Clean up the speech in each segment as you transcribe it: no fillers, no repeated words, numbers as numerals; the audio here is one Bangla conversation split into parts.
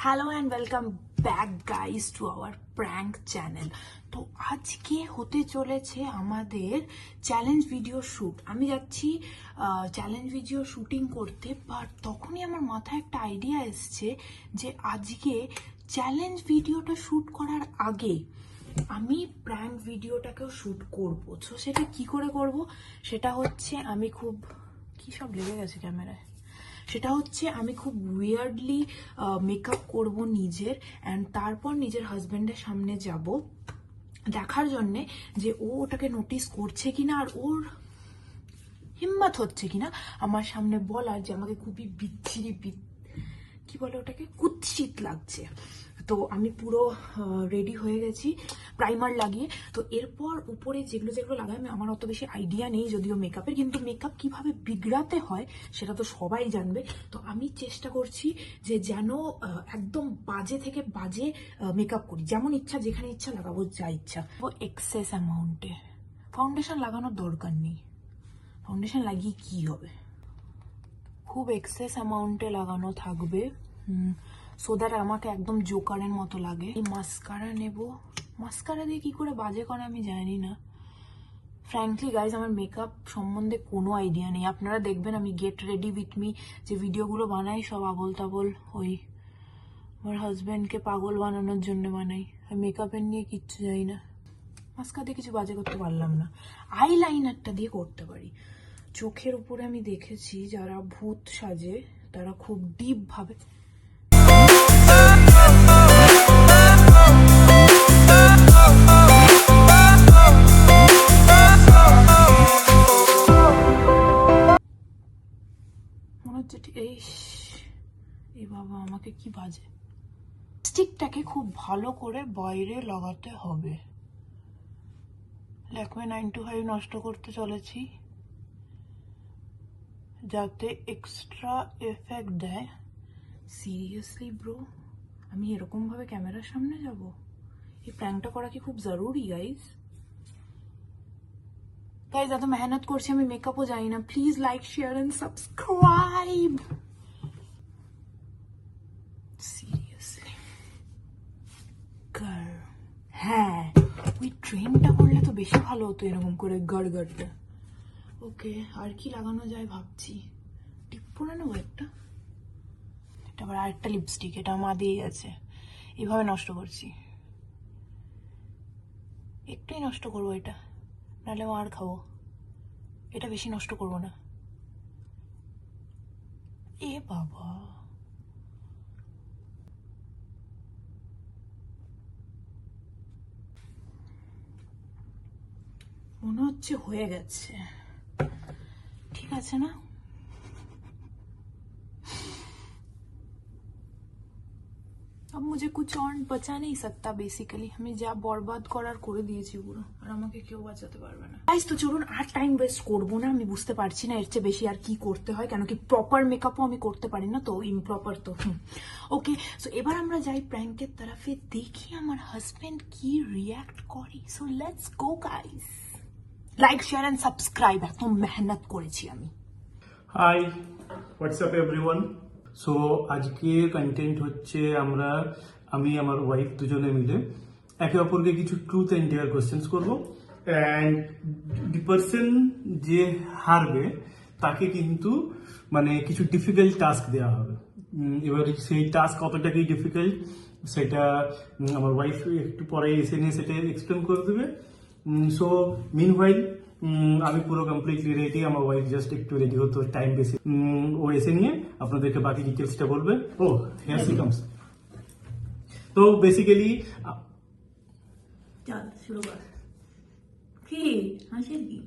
Hello and welcome back guys to our prank channel. তো আজকে হতে চলেছে আমাদের চ্যালেঞ্জ ভিডিও শ্যুট। আমি যাচ্ছি চ্যালেঞ্জ ভিডিও শ্যুটিং করতে, বাট তখনই আমার মাথায় একটা আইডিয়া এসছে যে আজকে চ্যালেঞ্জ ভিডিওটা শ্যুট করার আগে আমি প্র্যাঙ্ক ভিডিওটাকেও শ্যুট করবো। তো সেটা কি করে করব? সেটা হচ্ছে আমি খুব কি সব লেগে গেছে ক্যামেরায়। সেটা হচ্ছে আমি খুব উইয়ার্ডলি মেকআপ করব নিজের, অ্যান্ড তারপর নিজের হাজব্যান্ডের সামনে যাব দেখার জন্যে যে ও ওটাকে নোটিস করছে কিনা আর ওর হিম্মত হচ্ছে কিনা আমার সামনে বলার যে আমাকে খুবই বিচ্ছিরি কি বলে ওটাকে কুৎসিত লাগছে। তো আমি পুরো রেডি হয়ে গেছি প্রাইমার লাগিয়ে। তো এরপর উপরে যেগুলো যেগুলো লাগাই আমার অত বেশি আইডিয়া নেই যদিও মেকআপের, কিন্তু মেকআপ কিভাবে বিগড়াতে হয় সেটা তো সবাই জানবে। তো আমি চেষ্টা করছি যে যেন একদম বাজে থেকে বাজে মেকআপ করি, যেমন ইচ্ছা যেখানে ইচ্ছা লাগাবো, যা ইচ্ছা। ও এক্সেস অ্যামাউন্টে ফাউন্ডেশন লাগানোর দরকার নেই, ফাউন্ডেশন লাগিয়ে কি হবে, খুব এক্সেস অ্যামাউন্টে লাগানো থাকবে সো দ্যাট আমাকে একদম জোকারের মতো লাগে। এই মাস্কারা নেব, মাস্কারা দিয়ে কি করে বাজে করে আমি জানি না। ফ্র্যাঙ্কলি গাইজ আমার মেকআপ সম্বন্ধে কোনো আইডিয়া নেই। আপনারা দেখবেন আমি গেট রেডি উইথ মি যে ভিডিওগুলো বানাই সব আবোল তাবোল ওই আমার হাজব্যান্ডকে পাগল বানানোর জন্য বানাই, আর মেকআপের নিয়ে কিচ্ছু জানি না। মাস্কারা দিয়ে কিছু বাজে করতে পারলাম না, আই লাইনারটা দিয়ে করতে পারি। চোখের উপরে আমি দেখেছি যারা ভূত সাজে তারা খুব ডিপ ভাবে মনে হচ্ছে এই বাবা আমাকে কি বাজে। স্টিকটাকে খুব ভালো করে বাইরে লাগাতে হবে। ল্যাকমে 925 নষ্ট করতে চলেছি যাতে এক্সট্রা এফেক্ট দেয়। সিরিয়াসলি ব্রো, আমি এরকম ভাবে ক্যামেরার সামনে যাব? এই প্র্যাঙ্কটা করা কি খুব জরুরি গাইজ? গাইজ এত মেহনত করছি, আমি মেকআপও জানি না। Please like share and subscribe. Seriously হ্যাঁ, ওই ট্রেনটা করলে তো বেশি ভালো হতো, এরকম করে গড়গড়টা। ওকে, আর কি লাগানো যায় ভাবছি। টিপ পরে নেবো একটা, এটা আবার আরেকটা লিপস্টিক, এটা মা দিয়ে গেছে। এইভাবে নষ্ট করছি, একটুই নষ্ট করবো এটা, নাহলে মার খাবো। এটা বেশি নষ্ট করবো না। এ বাবা, মনে হচ্ছে হয়ে গেছে, ঠিক আছে না? अब मुझे कुछ और बचा नहीं सकता बेसिकली। আমি যা বরবাদ করার করে দিয়েছি পুরো, আর আমাকে কেউ বাঁচাতে পারবে না। গাইস তো চলুন আর টাইম ওয়েস্ট করবো না, আমি বুঝতে পারছি না এর চেয়ে বেশি আর কি করতে হয়, কেন কি প্রপার মেকআপও আমি করতে পারি না, তো ইমপ্রপার তো ওকে। সো এবার আমরা যাই প্র্যাঙ্কের তরফে, দেখি আমার হাজবেন্ড কি রিয়াক্ট করে। So let's go guys, like share and subscribe, এত মেহনত করেছি আমি। Hi, what's up everyone. সো আজকে কন্টেন্ট হচ্ছে আমি আমার ওয়াইফ দুজনে মিলে একে অপরকে কিছু ট্রুথ অ্যান্ড ডেয়ার কোয়েশ্চেন্স করবো, অ্যান্ড দি পার্সন যে হারবে তাকে কিন্তু মানে কিছু ডিফিকাল্ট টাস্ক দেওয়া হবে। এবার সেই টাস্ক কতটা কি ডিফিকাল্ট সেটা আমার ওয়াইফ একটু পরে এসে নিয়ে সেটা এক্সপ্লেন করে দেবে। সো মিনওয়াইল আমি পুরো কমপ্লিটলি রেডি, আমার ওয়াইফ জাস্ট একটু রেডি হতো, টাইম বেশি। ও এসে নিয়ে আপনাদেরকে বাকি ডিটেলসটা বলবে। ও হিয়ার শি কামস। তো বেসিক্যালি চল শুরু কর। কি হাসির কি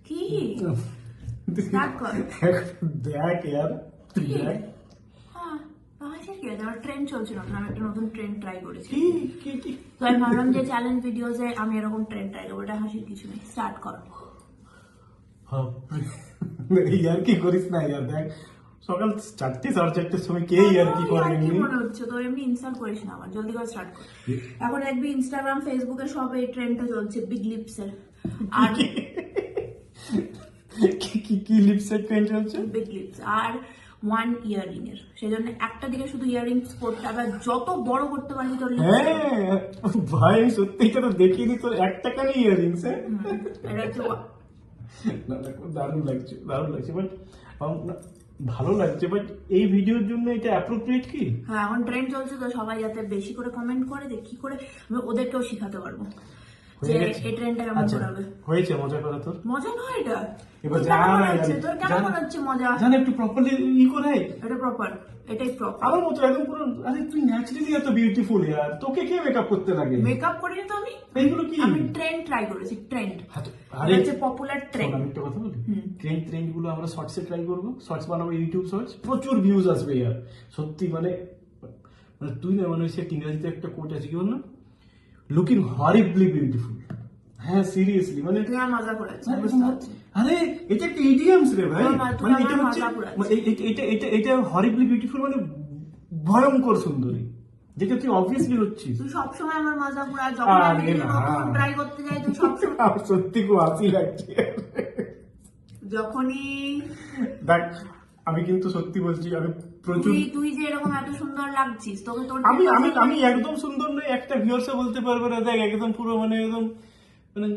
কি স্টার্ট কর। দেখ ইয়ার, দেখ ট্রেন্ড চলছিল, আমি একটা নতুন ট্রেন্ড ট্রাই করেছি। কি তো আমি ভাবলাম যে চ্যালেঞ্জ ভিডিওতে আমি এরকম ট্রেন্ড ট্রাই করবো, এটা হাসির কিছু নেই। স্টার্ট করো। ইয়ার কি করিস না ইয়ার, দেখ সকাল 4টে 4:30টার সময় কে ইয়ার কি করে কি মনে হচ্ছে তো? এমনি ইনস্টল করিস না, আমার জলদি করে স্টার্ট কর। এখন দেখবি ইনস্টাগ্রাম ফেসবুকে সব এই ট্রেন্ডটা চলছে বিগ লিপসের। আর কি লিপসের ট্রেন্ড চলছে? Big lips. আর 1 ইয়ারিং এর, সেই জন্য একটা দিকে শুধু ইয়ারিংস করতে হবে, যত বড় করতে পারবি তোর হ্যাঁ ভাই সত্যি তো দেখিনি তোর 1 টাকা নেই ইয়ারিংস। এটা হচ্ছে না না খুব দারুণ লাগছে বাট ভালো লাগছে, বাট এই ভিডিওর জন্য এটা অ্যাপ্রোপ্রিয়েট কি? হ্যাঁ এখন ট্রেন্ড চলছে তো, সবাই যাতে বেশি করে কমেন্ট করে যে কি করে আমি ওদেরকেও শিখাতে পারবো যে এই ট্রেন্ডটা কেমন আচ্ছা করাবে। হয়েছে মজা করা তোর? মজা নয় এটা, এবার তোর যা কেমন মনে হচ্ছে? তোর কেমন মনে হচ্ছে মজা? জান একটু প্রপারলি করে। এটা প্রপার, এটাই প্রপার। আমার মতো একদম পুরো, আরে তুই ন্যাচারালি এত বিউটিফুল ইয়ার, তোকে কে মেকআপ করতে লাগে? মেকআপ করিনি তো আমি, এইগুলো কি? আমি ট্রেন্ড ট্রাই করেছি, ট্রেন্ড। আরে হচ্ছে পপুলার ট্রেন্ড। আমি একটা কথা বলি, ট্রেন্ড গুলো আমরা শর্টসে ট্রাই করবো, শর্টস বানাবো, ইউটিউব শর্টস, প্রচুর ভিউজ আসবে ইয়ার সত্যি। মানে তুই না মানে সে ইংরেজিতে একটা কোট আছে কি বল না, লুকিং হরিবলি বিউটিফুল। হ্যাঁ সিরিয়াসলি মানে তুই আমার মজা করেছিস, হ্যাঁ, বুঝতে পারছি। আরে এটা একটা ইডিয়ামস রে ভাই, তুই মানে আমার এটা হচ্ছে মজা করেছিস। এটা হরিবলি বিউটিফুল মানে ভয়ঙ্কর সুন্দরী, যেটা তুই অবভিয়াসলি হচ্ছিস। তুই সবসময় আমার মজা করা, যখন আমি আরে না। নতুন ট্রাই করতে যাই তুই সবসময় আমার সত্যি খুব হাসি লাগছে। যখনই দেখ আমি কিন্তু সত্যি বলছি, আমি প্রচুর, তুই যে এরকম এত সুন্দর লাগছিস, তোকে তোর আমি আমি আমি একদম সুন্দর নই, একটা ভিউয়ার্সে বলতে পারবে না। দেখ একদম পুরো মানে একদম মানে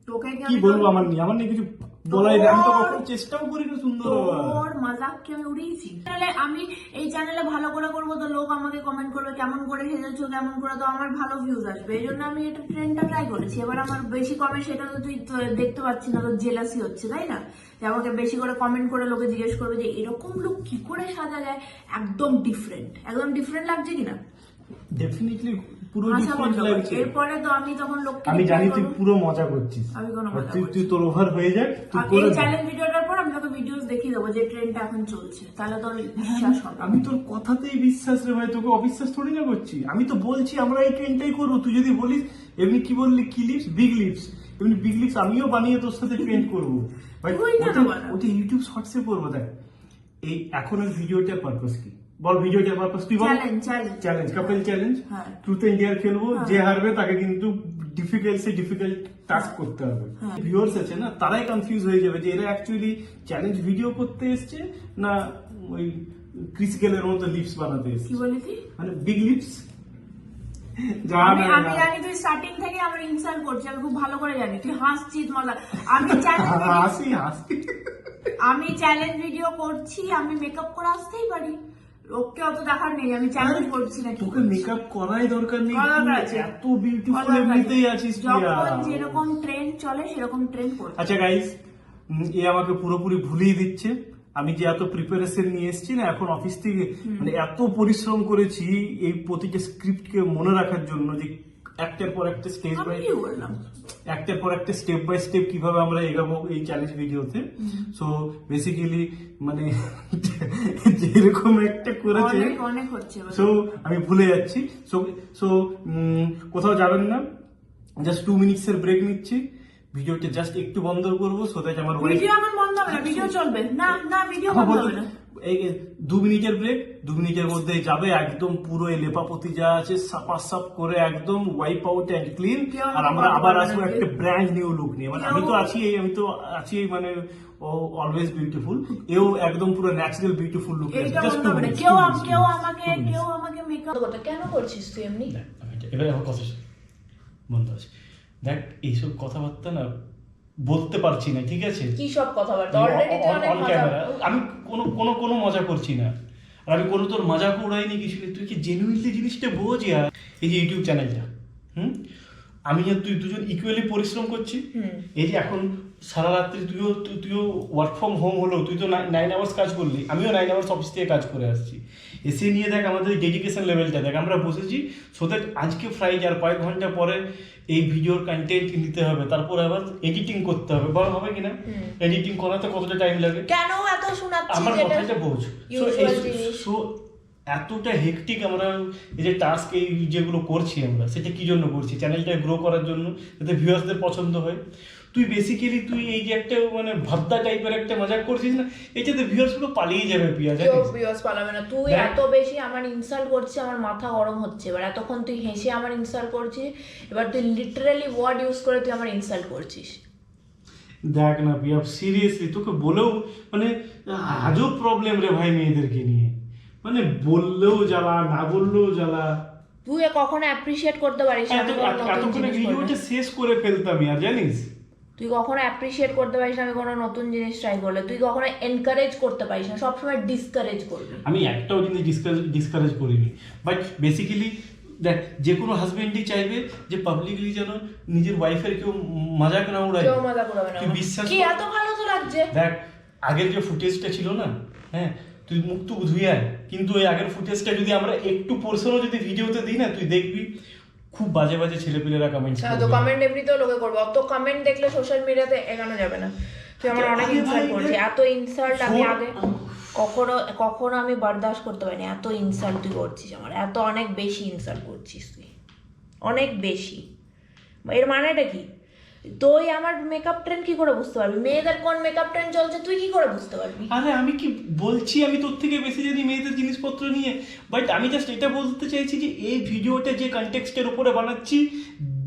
তোকে কি বলবো, আমার নিয়ে কিছু বলাই যায়, আমি তো কখনো চেষ্টাও করি না সুন্দর হওয়ার। তোর মজাককে আমি উড়িয়েছি। তাহলে আমি এই চ্যানেলে ভালো করে করবো তো লোক আমাকে কমেন্ট করবে কেমন করে সেজেছো, কেমন করে, তো আমার ভালো ভিউজ আসবে। এই জন্য আমি এটা ট্রেন্ডটা ট্রাই করেছি। এবার আমার বেশি কমেন্ট, সেটা তো তুই তো দেখতে পাচ্ছি না, তো জেলাসি হচ্ছে তাই না, যে আমাকে বেশি করে কমেন্ট করে লোকে জিজ্ঞেস করবে যে এরকম লুক কি করে সাজা যায়, একদম ডিফারেন্ট লাগছে কিনা। ডেফিনেটলি পুরো আশা ডিফারেন্ট করতে লাগছে। এরপরে তো আমি তখন লোককে আমি জানি reply তুই করবো। পুরো মজা করছিস, আমি কোনো মজা তুই করছি তুই তোর ওভার হয়ে যাক, তুই আর করে এই দে। চ্যালেঞ্জ ভিডিওটার পর আমি তোকে ভিডিওস দেখিয়ে দেবো যে ট্রেন্ডটা এখন চলছে, তাহলে তোর বিশ্বাস হবে। আমি তোর কথাতেই বিশ্বাস রে ভাই, তোকে অবিশ্বাস থোড়ি না করছি। আমি তো বলছি আমরা এই ট্রেনটাই করবো। তুই যদি বলিস এমনি কি বললি, কি লিপস, বিগ লিপস, এমনি বিগ লিপস আমিও বানিয়ে তোর সাথে ট্রেন্ড করবো ভাই। তুই কেন বানাবি? ওটা ইউটিউব শর্টসে করবো। দেখ এই এখনের ভিডিওটার পারপাস কি বল, ভিডিওটার পারপাস তুই বল। চ্যালেঞ্জ, কাপল চ্যালেঞ্জ, হ্যাঁ। ট্রুথ ইন্ডিয়ার খেলবো, যে হারবে তাকে কিন্তু ডিফিকাল্ট টাস্ক করতে হবে। ভিউয়ার্স আছে না, তারাই কনফিউজ হয়ে যাবে যে এরা অ্যাকচুয়ালি চ্যালেঞ্জ ভিডিও করতে এসছে না ওই ক্রিস গেলের মতো লিপস বানাতে এসছে। কি বলি তুই? মানে বিগ লিপস। আমি জানি তুই স্টার্টিং থেকে আমার ইনসাল্ট করছিস, আমি খুব ভালো করে জানি তুই হাসছিস মজা। আমি হাসি আমি চ্যালেঞ্জ ভিডিও করছি, আমি মেকআপ করে আসতেই পারি, লোককে অত দেখার নেই আমি চ্যালেঞ্জ করছি না। তোকে মেকআপ করাই দরকার নেই, করার দরকার আছে। এত বিউটিফুল এমনিতেই আছিস তুই। যখন যেরকম ট্রেন্ড চলে সেরকম ট্রেন্ড করতে। আচ্ছা গাইস, এ আমাকে পুরোপুরি ভুলিয়ে দিচ্ছে। আমি যে এত প্রিপারেশন নিয়ে এসেছি না এখন অফিস থেকে, মানে এত পরিশ্রম করেছি এই প্রতিটা স্ক্রিপ্টকে মনে রাখার জন্য, যে একটার পর একটা স্টেজ আমি বাই কি বললাম, একটার পর একটা স্টেপ বাই স্টেপ কিভাবে আমরা এগাবো এই চ্যালেঞ্জ ভিডিওতে। সো বেসিক্যালি মানে যেরকম একটা করেছে অনেক হচ্ছে। সো আমি ভুলে যাচ্ছি। সো সো কোথাও যাবেন না, জাস্ট 2 মিনিটসের ব্রেক নিচ্ছি, ভিডিওটা জাস্ট একটু বন্ধ করবো সো দ্যাট আমার ভিডিও আমার বন্ধ হবে না, ভিডিও চলবে না, না ভিডিও বন্ধ হবে না। এই 2 মিনিটের ব্রেক, 2 মিনিটের মধ্যে যাবে একদম পুরো এই লেপাপতি যা আছে সাপ করে একদম ওয়াইপ আউট এন্ড ক্লিন, আর আমরা আবার আসবো একটা ব্র্যান্ড নিউ লুক নিয়ে। মানে আমি তো আছি মানে অলওয়েজ বিউটিফুল, এও একদম পুরো ন্যাচারাল বিউটিফুল লুক। এইটা জাস্ট বন্ধ হবে না। কেউ আমাকে মেকআপ করতে, কেন করছিস তুই এমনি? এবার আমার কথা বন্ধ আছে। দেখ এইসব কথাবার্তা না বলতে পারছি না, ঠিক আছে? কি সব কথাবার্তা? অলরেডি তুই অনেক অন মজা। ক্যামেরা আমি কোনো মজা করছি না, আর আমি কোনো তোর মজা উড়াইনি কিছু নেই। তুই কি জেনুইনলি জিনিসটা বোঝ। এই যে ইউটিউব চ্যানেলটা, আমি আর তুই দুজন ইকুয়ালি পরিশ্রম করছি। এই যে এখন সারা রাত্রি তুইও ওয়ার্ক ফ্রম হোম হলো, তুই তো 9 আওয়ার্স কাজ করলি, আমিও 9 আওয়ার্স অফিস থেকে কাজ করে আসছি। এসে নিয়ে দেখ আমাদের ডেডিকেশন লেভেলটা দেখ, আমরা বসেছি সো দ্যাট আজকে ফ্রাইডে আর কয়েক ঘন্টা পরে এই ভিডিওর কন্টেন্ট নিতে হবে, তারপর আবার এডিটিং করতে হবে। বড় হবে কিনা? এডিটিং করাতে কতটা টাইম লাগে? কেন এত শোনাচ্ছিস? আমার কথাটা বোঝ। সো এতটা হেকটিক আমরা এই যে টাস্ক এই যেগুলো করছি আমরা, সেটা কি জন্য করছি? চ্যানেলটা গ্রো করার জন্য, যাতে ভিউয়ার্সদের পছন্দ হয়। তুই বেসিক্যালি তুই এই যে একটা মানে ভাদ্দা টাইপের একটা মজাক করছিস না, এটাতে ভিউয়ার্স গুলো পালিয়ে যাবে। পিয়া ভিউয়ার্স পালাবে না। তুই এত বেশি আমার ইনসাল্ট করছিস, আমার মাথা গরম হচ্ছে। এবার এতক্ষণ তুই হেসে আমার ইনসাল্ট করছিস, এবার তুই লিটারালি ওয়ার্ড ইউজ করে তুই আমার ইনসাল্ট করছিস। দেখ না পিয়া, সিরিয়াসলি তোকে বলেও মানে আজও প্রবলেম রে ভাই মেয়েদেরকে নিয়ে, মানে বললেও জ্বালা, না বললেও জ্বালা। তুই কখনো অ্যাপ্রিশিয়েট করতে পারিস না আমি কোনো নতুন এতক্ষণে জিনিস ভিডিওটা করলে। শেষ করে ফেলতাম আর জানিস। তুই কখনো অ্যাপ্রিশিয়েট করতে পারিস না আমি কোনো নতুন জিনিস ট্রাই করলে, তুই কখনো এনকারেজ করতে পারিস না, সবসময় ডিসকারেজ করবি। আমি একটাও জিনিস ডিসকারেজ করিনি, বাট বেসিক্যালি দেখ যে কোনো হাজবেন্ডই চাইবে যে পাবলিকলি যেন নিজের ওয়াইফের কেউ মজাক না উড়ায়। কেউ মজা করবে না। তুই বিশ্বাস কি কর, এত ভালো তো লাগছে। দেখ আগের যে ফুটেজটা ছিল না, হ্যাঁ তুই মুখ টুক ধুয়ে আয়, কিন্তু ওই আগের ফুটেজটা যদি আমরা একটু পোর্শনও যদি ভিডিওতে দিই না, তুই দেখবি খুব বাজে বাজে ছেলেপিলেরা কমেন্টস তো কমেন্ট এমনিতেও লোকে করবে, অত কমেন্ট দেখলে সোশ্যাল মিডিয়াতে এগানো যাবে না। তুই আমার অনেক ইনসাল্ট করছিস, এত ইনসাল্ট আমি আগে কখনো আমি বরদাস্ত করতে পারিনি। এত ইনসাল্ট তুই করছিস আমার, এত অনেক বেশি ইনসাল্ট করছিস তুই, অনেক বেশি। এর মানেটা কি? তুই আমার মেকআপ ট্রেন্ড কি করে বুঝতে পারবি? মেয়েদের কোন মেকআপ ট্রেন্ড চলছে তুই কি করে বুঝতে পারবি? আরে আমি কি বলছি, আমি তোর থেকে বেশি জানি মেয়েদের জিনিসপত্র নিয়ে, বাট আমি জাস্ট এটা বলতে চাইছি যে এই ভিডিওটা যে কনটেক্সটের উপরে বানাচ্ছি,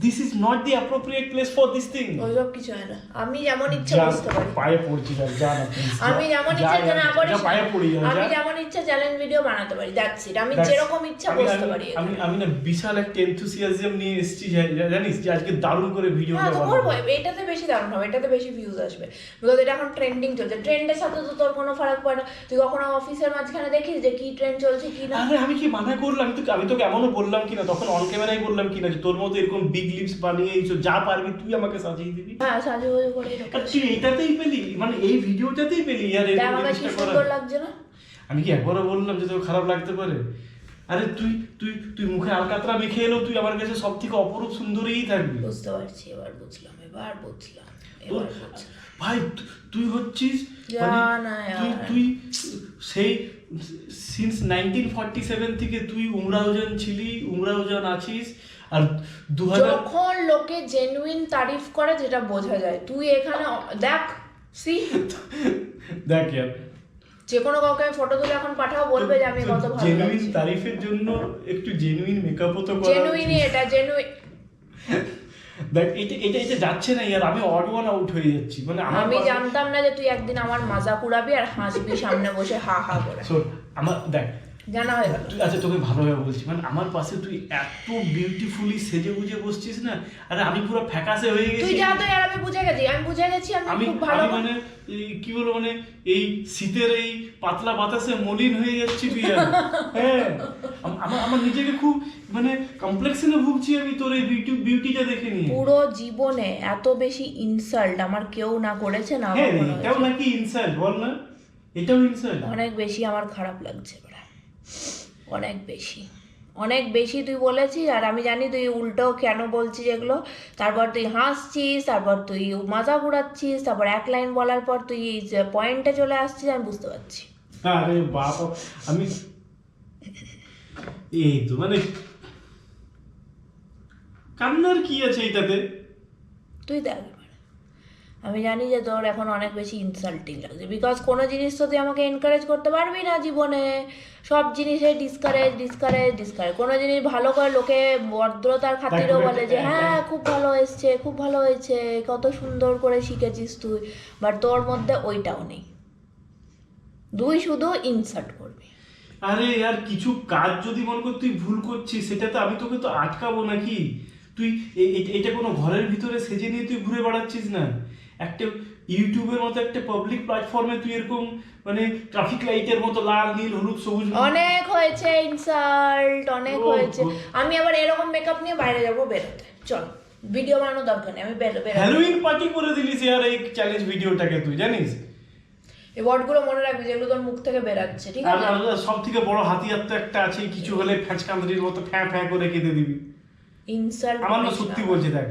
this is not the appropriate place for this thing. ওইসব কিছু হয় না, আমি যেমন ইচ্ছা বুঝতে পারি। পায়ে পড়ছি যা না please, আমি যেমন ইচ্ছা না করিস, পায়ে পড়ি যা। আমি যেমন ইচ্ছা চ্যালেঞ্জ ভিডিও বানাতে পারি, দ্যাটস ইট। আমি যেরকম ইচ্ছা বুঝতে পারি। আমি না বিশাল একটা এনথুসিয়াজম নিয়ে এসেছি, জানিস যে আজকে দারুণ করে ভিডিওটা হ্যাঁ তো বানাবো। করবো, এটাতে বেশি দারুণ হবে, এটাতে বেশি ভিউজ আসবে, বিকজ এটা এখন ট্রেন্ডিং চলছে। ট্রেন্ডের সাথে তো তোর কোনো ফারাক পড়ে না। তুই কখনো অফিসের মাঝখানে দেখিস যে কি ট্রেন্ড চলছে কি না? আরে আমি কি মানা করলাম? আমি তোকে এমনও বললাম কিনা, তখন অন ক্যামেরায় বললাম কিনা যে তোর মতো এরকম বিগ লিপস বানিয়ে এইসব যা পারবি তুই আমাকে সাজিয়ে দিবি। হ্যাঁ সাজুগুজু করে এরকম। আর তুই এইটাতেই পেলি, মানে এই ভিডিওটাতেই পেলি আর দেখ এরকম আমাকে কি জিনিসটা সুন্দর করার। লাগছে না? আমি কি একবারও বললাম যে তোকে খারাপ লাগতে পারে? আরে তুই তুই তুই মুখে আলকাতরা মেখে এলেও তুই আমার কাছে সব থেকে অপরূপ সুন্দরীই থাকবি। বুঝতে পারছি, এবার বুঝলাম। তোর ভাই তুই হচ্ছিস যা না তুই সেই সিন্স 1947 থেকে তুই উমরাওজান ছিলি, উমরাওজান আছিস। আর 2000 যখন লোকে জেনুইন তারিফ করে যেটা বোঝা যায়, তুই এখানে দেখ দেখ ইয়ার, যে কোনো কাউকে আমি ফটো তুলে এখন পাঠাও, বলবে যে আমি কত ভালো জেনুইন লাগছি। তারিফের জন্য একটু জেনুইন মেকআপও তো করা জেনুইনই এটা জেনুইন। দেখ এটা যাচ্ছে না ইয়ার, আমি অড ওয়ান আউট হয়ে যাচ্ছি। মানে আমি জানতাম না যে তুই একদিন আমার মজা কুড়াবি আর হাসবি সামনে বসে হা হা করে। শোন আমার দেখ জানা হয়ে গেল। আচ্ছা তোকে ভালোভাবে বলছি, মানে আমার পাশে তুই এত বিউটিফুলি সেজে গুজে বসছিস না, আরে আমি পুরো ফ্যাকাসে হয়ে গেছি। তুই যা তো আর আমি বুঝে গেছি আমি খুব ভালো। মানে কি বলবো, মানে এই শীতের এই পাতলা বাতাসে মলিন হয়ে যাচ্ছি তুই আর। হ্যাঁ আমার নিজেকে খুব মানে কমপ্লেক্সনে ভুগছি আমি তোর এই বিউটিটা দেখে নিয়ে। পুরো জীবনে এত বেশি ইনসাল্ট আমার কেউ না করেছে না হ্যাঁ কখনো এটাও হয়েছে। নাকি ইনসাল্ট? বল না, এটাও ইনসাল্ট? অনেক বেশি আমার খারাপ লাগছে এবার, অনেক বেশি তুই বলেছিস। আর আমি জানি তুই উল্টো কেন বলছিস এগুলো। তারপর তুই হাসছিস, তারপর তুই মজা ঘুরাচ্ছিস, তারপর এক লাইন বলার পর তুই পয়েন্টে চলে আসছিস, আমি বুঝতে পারছি। আরে বাপ, আমি এই তো মানে কান্নার কি আছে এটাতে? তুই দেখ এবার, আমি জানি যে তোর এখন অনেক বেশি ইনসাল্টিং লাগছে, বিকজ কোনো জিনিস তো তুই আমাকে এনকারেজ করতে পারবি না জীবনে। সব জিনিসে ডিসকারেজ। কোনো জিনিস ভালো করে লোকে ভদ্রতার খাতিরেও বলে যে হ্যাঁ খুব ভালো হয়েছে, কত সুন্দর করে শিখেছিস তুই, বাট তোর মধ্যে ওইটাও নেই। তুই শুধু ইনসাল্ট করবি। আরে আর কিছু কাজ যদি মনে কর তুই ভুল করছিস, সেটা তো আমি তোকে তো আটকাবো নাকি? তুই এটা কোনো ঘরের ভিতরে সেজে নিয়ে তুই ঘুরে বেড়াচ্ছিস না। একটা ইউটিউবের মতো একটা পাবলিক প্ল্যাটফর্মে তুই এরকম মানে ট্রাফিক লাইটের মতো লাল নীল হলুদ সবুজ। অনেক হয়েছে ইনসাল্ট, অনেক হয়েছে। আমি আবার এরকম মেকআপ নিয়ে বাইরে যাবো বেরোতে, চল ভিডিও বানানোর দরকার নেই, আমি বেরোবো। হ্যালোউইন পার্টি করে দিলিস ইয়ার এই চ্যালেঞ্জ ভিডিওটাকে, তুই জানিস? এই ওয়ার্ডগুলো মনে রাখবি যেগুলো তোর মুখ থেকে বেরাচ্ছে, ঠিক আছে? আর সব থেকে বড় হাতিয়ার তো একটা আছে, কিছু হলে ফ্যাঁচকান্দ্রির মতো ফ্যাঁ করে কেঁদে দিবি। ইনসাল্ট আমার না সত্যি বলছি, দেখ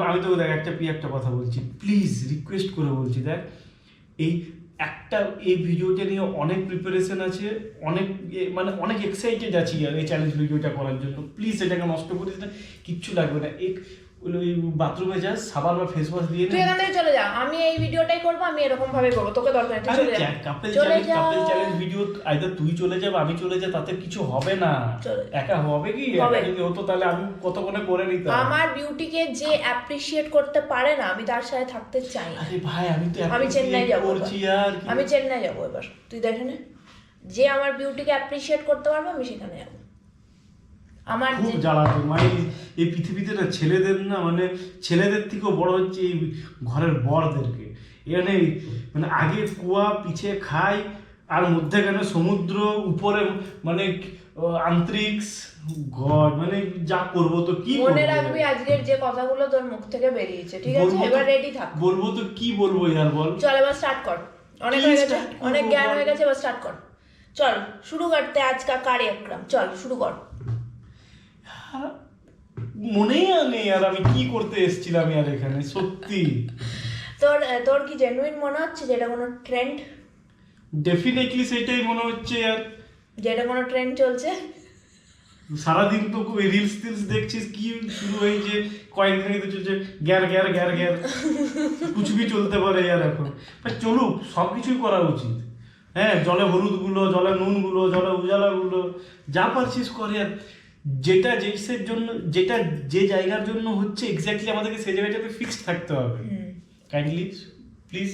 আমি তোকে দেখ একটা কথা বলছি, প্লিজ রিকোয়েস্ট করে বলছি, দেখ এই ভিডিওটা নিয়ে অনেক প্রিপারেশন আছে, মানে অনেক এক্সাইটেড আছি আর এই চ্যালেঞ্জ ভিডিওটা করার জন্য। প্লিজ এটাকে নষ্ট করিস না, কিচ্ছু লাগবে না। ওই বাথরুমে যা সাবান বা ফেস ওয়াশ দিয়ে তুই এখান থেকে চলে যা, আমি এই ভিডিওটাই করবো, আমি এরকম ভাবে করবো, তোকে দরকার নেই, তুই চলে যা। কাপল চ্যালেঞ্জ ভিডিও আইদার তুই চলে যাবে আমি চলে যাই, তাতে কিছু হবে না। একা হবে কি? একা যদি হতো তাহলে আমি কতক্ষণে করে নিতাম। আমার বিউটিকে যে অ্যাপ্রিশিয়েট করতে পারে না, আমি তার সাথে থাকতে চাই না। আরে ভাই আমি চেন্নাই যাবো, আর আমি চেন্নাই যাবো এবার, তুই দেখে নে, যে আমার বিউটিকে অ্যাপ্রিশিয়েট করতে পারবে আমি সেখানে যাবো। আমার খুব জ্বালাতো মানে এই পৃথিবীতে না ছেলেদের না মানে ছেলেদের থেকেও বড় হচ্ছে এই ঘরের বরদেরকে। এখানে মানে আগে কুয়া পিছে খাই আর মধ্যেখানে সমুদ্র, উপরে মানে আন্তরিক্স ঘর, মানে যা করবো তো কি মনে রাখবি আজকের যে কথাগুলো তোর মুখ থেকে বেরিয়েছে, ঠিক আছে? এবার রেডি থাক। বলবো তো কি বলবো ইয়ার বল। চল এবার স্টার্ট কর, অনেক হয়ে গেছে, অনেক জ্ঞান হয়ে গেছে, এবার স্টার্ট কর। চল শুরু করতে আজ কা কার্যক্রম, চল শুরু কর। মনেই নেই আর আমি কি করতে এসেছিলাম আর এখানে, সত্যি। তোর কি জেনুইন মনে হচ্ছে যে এটা কোনো ট্রেন্ড? ডেফিনেটলি সেটাই মনে হচ্ছে আর যে এটা কোনো ট্রেন্ড চলছে। সারাদিন তো রিলস টিলস দেখছিস, কি শুরু হয়েছে কয়েকদিন আগে তো চলছে গ্যার গ্যার গ্যার গ্যার, কুচবি চলতে পারে আর এখন চলুক, সব কিছুই করা উচিত। হ্যাঁ, জলে হলুদ গুলো, জলে নুন গুলো, জলে উজালা গুলো, যা পারছিস করে। আর যেটা যেসের জন্য, যেটা যে জায়গার জন্য হচ্ছে এক্স্যাক্টলি আমাদেরকে সেই জায়গাটাতে ফিক্সড থাকতে হবে। কাইন্ডলি প্লিজ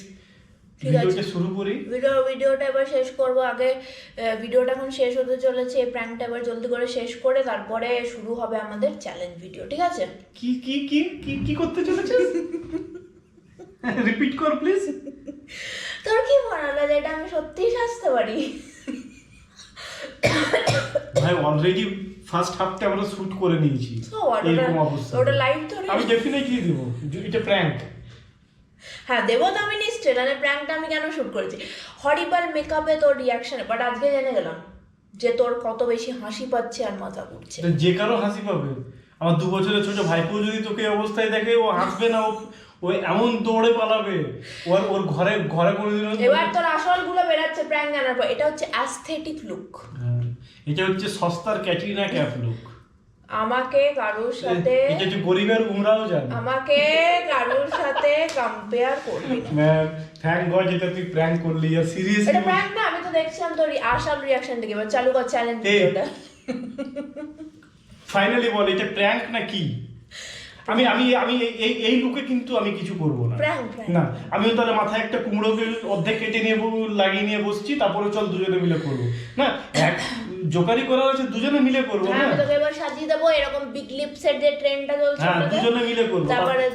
ভিডিওটা শুরু করি। ভিডিওটা এবার শেষ করব। আগে ভিডিওটা এখন শেষ হতে চলেছে, এই প্র্যাঙ্কটা এবার জলদি করে শেষ করে তারপরে শুরু হবে আমাদের চ্যালেঞ্জ ভিডিও, ঠিক আছে? কি কি কি কি কি করতে চলেছিস? রিপিট কর প্লিজ। তোর কি মনে হলো যে এটা আমি সত্যিই সাজতে পারি? ভাই অলরেডি ফার্স্ট হাফটা আমরা শুট করে নিয়েছি, এরকম অবস্থা। ওটা লাইভ ধরে আমি ডেফিনেটলি দেব, এটা প্র্যাঙ্ক। হ্যাঁ দেবো তো, আমি নিশ্চয়, মানে প্র্যাঙ্কটা আমি কেন শুট করেছি? হরিপাল মেকআপে তোর রিয়াকশনে, বাট আজকে জেনে গেলাম যে তোর কত বেশি হাসি পাচ্ছে আর মাথা ঘুরছে। যে কারো হাসি পাবে। আমার 2 বছরের ছোট ভাইপো যদি তোকে এই অবস্থায় দেখে, ও হাসবে না, ও এমন দৌড়ে পালাবে। ওর ঘরে ঘরে কোনোদিনও। এবার তোর আসল গুলো বেরাচ্ছে প্র্যাঙ্ক জানার পর। এটা হচ্ছে অ্যাস্থেটিক লুক, এটা হচ্ছে সস্তার ক্যাটরিনা ক্যাফ লুক। আমাকে কারোর সাথে, এটা যে গরিবের উমরাও জানে, আমাকে কারোর সাথে কম্পেয়ার করবি না। ম্যাম থ্যাঙ্ক গড যেটা তুই প্র্যাঙ্ক করলি। আর সিরিয়াসলি এটা প্র্যাঙ্ক না, আমি তো দেখছিলাম তোর আসল রিয়াকশন দেখে। এবার চালু কর চ্যালেঞ্জ ভিডিওটা। ফাইনালি বল এটা প্র্যাঙ্ক না কি? আমি আমি আমি এই লুকে কিন্তু আমি কিছু করব না। না, আমি তাহলে মাথায় একটা কুমড়োকে অর্ধেক কেটে নিয়ে লাগিয়ে নিয়ে বসছি, তারপরে চল দুজনে মিলে করব। না, এক জোকারি করা হচ্ছে, দুজনে মিলে করব। না, আমি তোকে এবার সাজিয়ে দেবো এরকম বিগ লিপসের যে ট্রেন্ডটা চলছে, হ্যাঁ দুজনে মিলে করব। তারপরে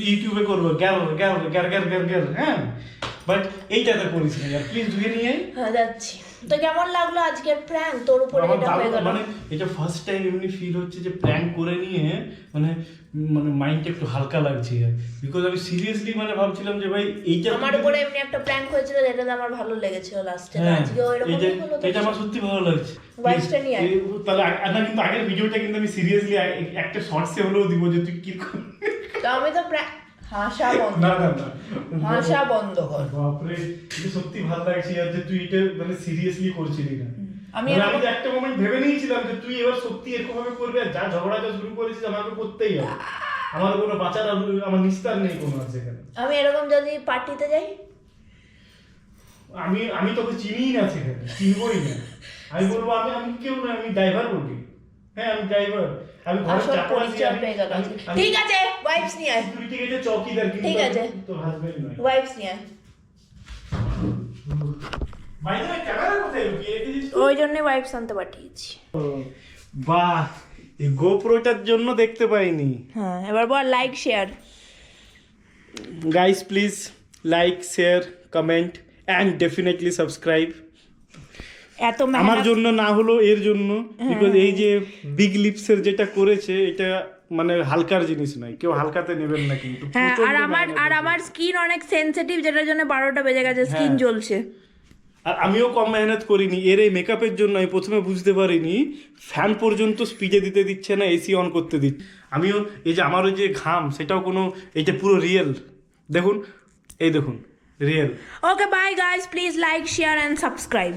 ইউটিউবে করব গ্যার গ্যার গ্যার গ্যার গ্যার গ্যার। হ্যাঁ, বাট এইটাতে করিস না यार, প্লিজ ধুয়ে নিয়ে আয়। হ্যাঁ যাচ্ছি। তো কেমন লাগলো আজকের প্র্যাঙ্ক তোর উপরে যেটা হয়ে গেল? মানে এটা ফার্স্ট টাইম এমনি ফিল হচ্ছে যে প্র্যাঙ্ক করে নিয়ে মানে মানে মাইন্ডটা একটু হালকা লাগছে। বিকজ আমি সিরিয়াসলি মানে ভাবছিলাম যে ভাই এইটা আমার উপরে এমনি একটা প্র্যাঙ্ক হয়েছিল যেটা আমার ভালো লেগেছিল লাস্টে। আজকেও এরকমই হলো। এটা আমার সত্যি ভালো লাগছে। ওয়াইফটা নিয়ে আয়। তাহলে না, কিন্তু আগের ভিডিওটা কিন্তু আমি সিরিয়াসলি একটা শর্টসে হলেও দিব যে তুই কি তো আমি তো হাসা বন্ধ, না না না হাসা বন্ধ কর। বাপরে, এটা সত্যি ভালো লাগছে আর যে তুই এটা মানে সিরিয়াসলি করছিলি না। আমি আমি তো একটা মোমেন্ট ভেবে নিয়েছিলাম যে তুই এবার সত্যি এরকম ভাবে করবি, আর যা ঝগড়াটা শুরু করেছিস আমাকে করতেই হবে। আমার কোনো বাঁচার আমার নিস্তার নেই কোনো আছে এখানে। আমি এরকম যদি পার্টিতে যাই, আমি তোকে চিনিই না, সেখানে চিনবই না। আমি বলবো আমি কেউ না, আমি ড্রাইভার বলি। হ্যাঁ আমি ড্রাইভার, আমি ঘরে চাপো আছি। ঠিক আছে, ওয়াইফস নিয়ে আয়। সিকিউরিটি গেটে চৌকিদার, কিন্তু ঠিক আছে তোর হাজবেন্ড নয়। ওয়াইফস নিয়ে আয়। ভাই তুমি ক্যামেরা কোথায় লুকিয়ে রেখেছিস? ওই জন্যই ওয়াইফস আনতে পাঠিয়েছি। বাহ, এই গোপ্রোটার জন্য দেখতে পাইনি। হ্যাঁ, এবার বল like share. Guys please like share comment and definitely subscribe. এত আমার জন্য না হলো এর জন্য, বিকজ এই যে বিগ লিপসের যেটা করেছে এটা মানে হালকার জিনিস নয়, কেউ হালকাতে নেবেন না কিন্তু। হ্যাঁ, আর আমার স্কিন অনেক সেনসিটিভ, যেটার জন্য 12টা বেজে গেছে, স্কিন জ্বলছে। আর আমিও কম মেহনত করিনি এর এই মেকআপের জন্য। আমি প্রথমে বুঝতে পারিনি ফ্যান পর্যন্ত স্পিডে দিতে দিচ্ছে না, এসি অন করতে দিচ্ছে। আমিও এই যে আমারও যে ঘাম সেটাও কোনো, এটা পুরো রিয়েল। দেখুন, এই দেখুন real. Okay bye guys, please like share and subscribe.